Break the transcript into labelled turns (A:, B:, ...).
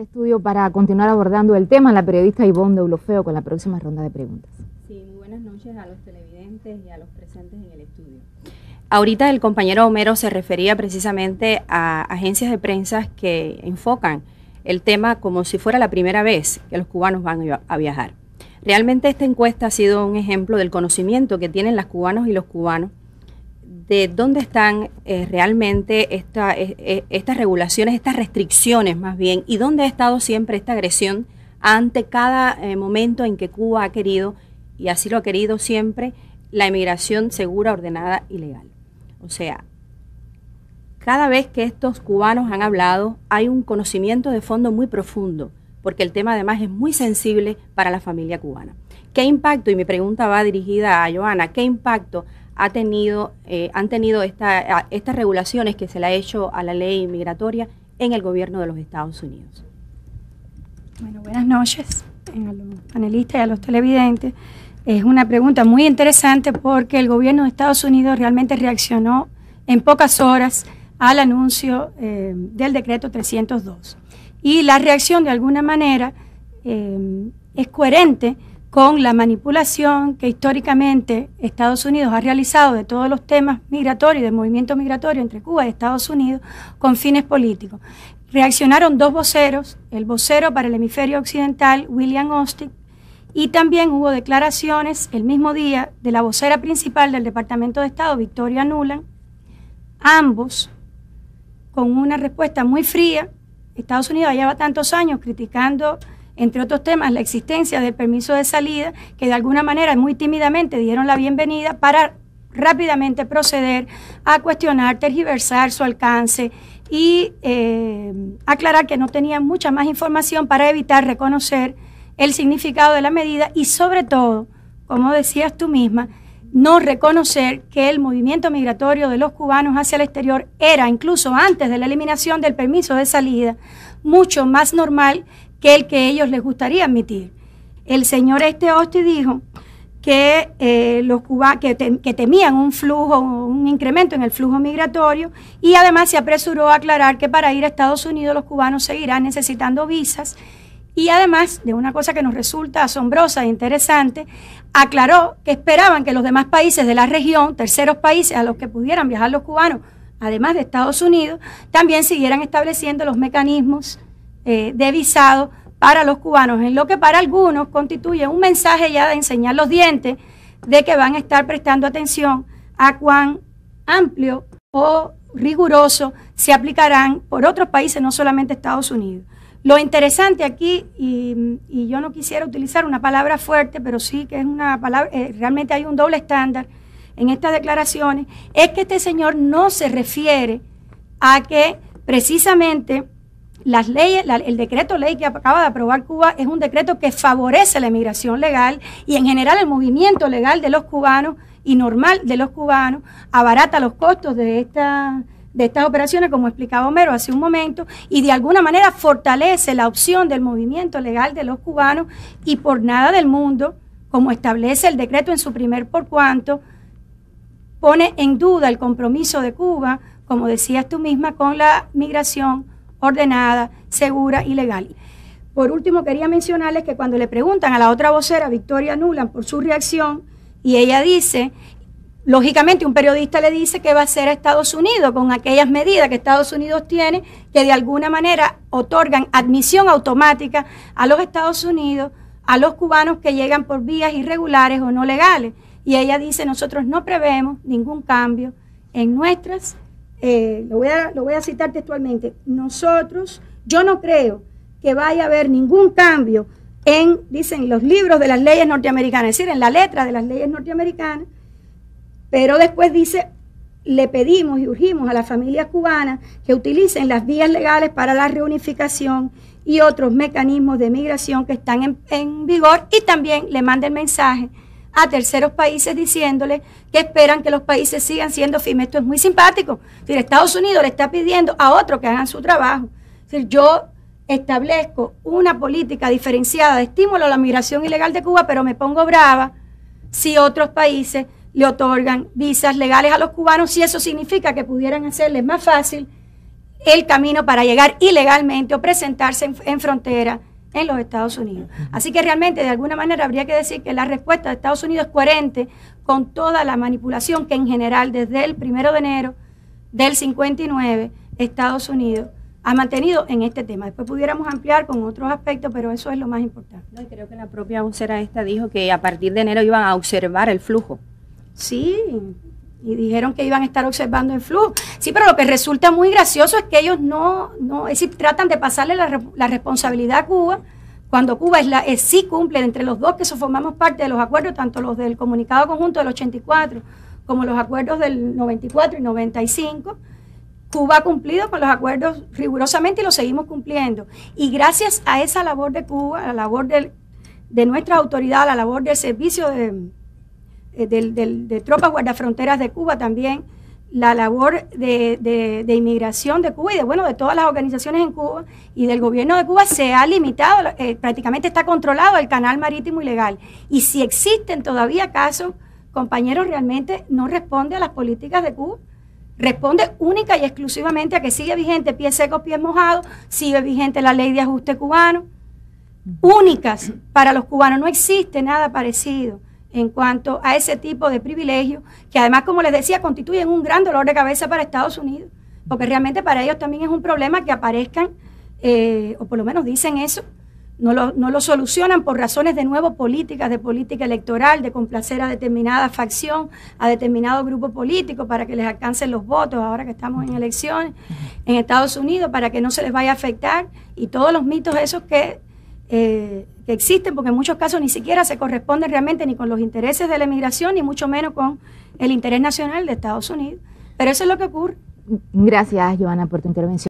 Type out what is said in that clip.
A: estudio para continuar abordando el tema, la periodista Ivonne Deulofeu, con la próxima ronda de preguntas.
B: Sí, muy buenas noches a los televidentes y a los presentes en el estudio. Ahorita el compañero Homero se refería precisamente a agencias de prensa que enfocan el tema como si fuera la primera vez que los cubanos van a viajar. Realmente esta encuesta ha sido un ejemplo del conocimiento que tienen las cubanos y los cubanos de dónde están realmente estas regulaciones, estas restricciones más bien, y dónde ha estado siempre esta agresión ante cada momento en que Cuba ha querido, y así lo ha querido siempre, la emigración segura, ordenada y legal. O sea, cada vez que estos cubanos han hablado, hay un conocimiento de fondo muy profundo, porque el tema además es muy sensible para la familia cubana. ¿Qué impacto, y mi pregunta va dirigida a Joana, qué impacto han tenido estas regulaciones que se le ha hecho a la ley migratoria en el gobierno de los Estados Unidos?
C: Bueno, buenas noches a los panelistas y a los televidentes. Es una pregunta muy interesante porque el gobierno de Estados Unidos realmente reaccionó en pocas horas al anuncio del decreto 302. Y la reacción de alguna manera es coherente con la manipulación que históricamente Estados Unidos ha realizado de todos los temas migratorios, de movimiento migratorio entre Cuba y Estados Unidos con fines políticos. Reaccionaron dos voceros, el vocero para el hemisferio occidental, William Austin, y también hubo declaraciones el mismo día de la vocera principal del Departamento de Estado, Victoria Nuland, ambos con una respuesta muy fría. Estados Unidos lleva tantos años criticando, entre otros temas, la existencia del permiso de salida, que de alguna manera muy tímidamente dieron la bienvenida para rápidamente proceder a cuestionar, tergiversar su alcance y aclarar que no tenían mucha más información para evitar reconocer el significado de la medida y sobre todo, como decías tú misma, no reconocer que el movimiento migratorio de los cubanos hacia el exterior era, incluso antes de la eliminación del permiso de salida, mucho más normal que el que ellos les gustaría admitir. El señor Austin dijo que los cubanos que temían un flujo, un incremento en el flujo migratorio, y además se apresuró a aclarar que para ir a Estados Unidos los cubanos seguirán necesitando visas. Y además, de una cosa que nos resulta asombrosa e interesante, aclaró que esperaban que los demás países de la región, terceros países a los que pudieran viajar los cubanos, además de Estados Unidos, también siguieran estableciendo los mecanismos de visado para los cubanos, en lo que para algunos constituye un mensaje ya de enseñar los dientes de que van a estar prestando atención a cuán amplio o riguroso se aplicarán por otros países, no solamente Estados Unidos. Lo interesante aquí, y yo no quisiera utilizar una palabra fuerte, pero sí que es una palabra, realmente hay un doble estándar en estas declaraciones, es que este señor no se refiere a que precisamente las leyes, el decreto ley que acaba de aprobar Cuba es un decreto que favorece la emigración legal y en general el movimiento legal de los cubanos y normal de los cubanos, abarata los costos de estas operaciones, como explicaba Homero hace un momento, y de alguna manera fortalece la opción del movimiento legal de los cubanos y por nada del mundo, como establece el decreto en su primer por cuanto, pone en duda el compromiso de Cuba, como decías tú misma, con la migración ordenada, segura y legal. Por último, quería mencionarles que cuando le preguntan a la otra vocera, Victoria Nuland, por su reacción, y ella dice, lógicamente un periodista le dice que va a hacer a Estados Unidos con aquellas medidas que Estados Unidos tiene, que de alguna manera otorgan admisión automática a los Estados Unidos, a los cubanos que llegan por vías irregulares o no legales. Y ella dice, nosotros no prevemos ningún cambio en nuestras lo voy a citar textualmente, yo no creo que vaya a haber ningún cambio dicen los libros de las leyes norteamericanas, es decir, en la letra de las leyes norteamericanas, pero después dice, le pedimos y urgimos a las familias cubanas que utilicen las vías legales para la reunificación y otros mecanismos de migración que están en vigor, y también le manda el mensaje a terceros países diciéndole que esperan que los países sigan siendo firmes. Esto es muy simpático. Es decir, Estados Unidos le está pidiendo a otros que hagan su trabajo. Es decir, yo establezco una política diferenciada de estímulo a la migración ilegal de Cuba, pero me pongo brava si otros países le otorgan visas legales a los cubanos, si eso significa que pudieran hacerles más fácil el camino para llegar ilegalmente o presentarse en frontera en los Estados Unidos. Así que realmente de alguna manera habría que decir que la respuesta de Estados Unidos es coherente con toda la manipulación que en general desde el 1 de enero del 59 Estados Unidos ha mantenido en este tema. Después pudiéramos ampliar con otros aspectos, pero eso es lo más importante.
B: No, y creo que la propia vocera esta dijo que a partir de enero iban a observar el flujo.
C: Sí, y dijeron que iban a estar observando el flujo. Sí, pero lo que resulta muy gracioso es que ellos es decir, tratan de pasarle la responsabilidad a Cuba, cuando Cuba sí cumple entre los dos que formamos parte de los acuerdos, tanto los del Comunicado Conjunto del 84 como los acuerdos del 94 y 95. Cuba ha cumplido con los acuerdos rigurosamente y los seguimos cumpliendo. Y gracias a esa labor de Cuba, a la labor de nuestra autoridad, a la labor del servicio de tropas guardafronteras de Cuba también, la labor de inmigración de Cuba y de todas las organizaciones en Cuba y del gobierno de Cuba se ha limitado, prácticamente está controlado el canal marítimo ilegal. Y si existen todavía casos, compañeros, realmente no responde a las políticas de Cuba, responde única y exclusivamente a que sigue vigente pies secos, pies mojados, sigue vigente la ley de ajuste cubano, únicas para los cubanos, no existe nada parecido en cuanto a ese tipo de privilegios, que además, como les decía, constituyen un gran dolor de cabeza para Estados Unidos, porque realmente para ellos también es un problema que aparezcan, o por lo menos dicen eso, no lo solucionan por razones de nuevo políticas, de política electoral, de complacer a determinada facción, a determinado grupo político para que les alcancen los votos ahora que estamos en elecciones en Estados Unidos, para que no se les vaya a afectar, y todos los mitos esos que existen, porque en muchos casos ni siquiera se corresponden realmente ni con los intereses de la emigración, ni mucho menos con el interés nacional de Estados Unidos. Pero eso es lo que ocurre.
A: Gracias, Joana, por tu intervención.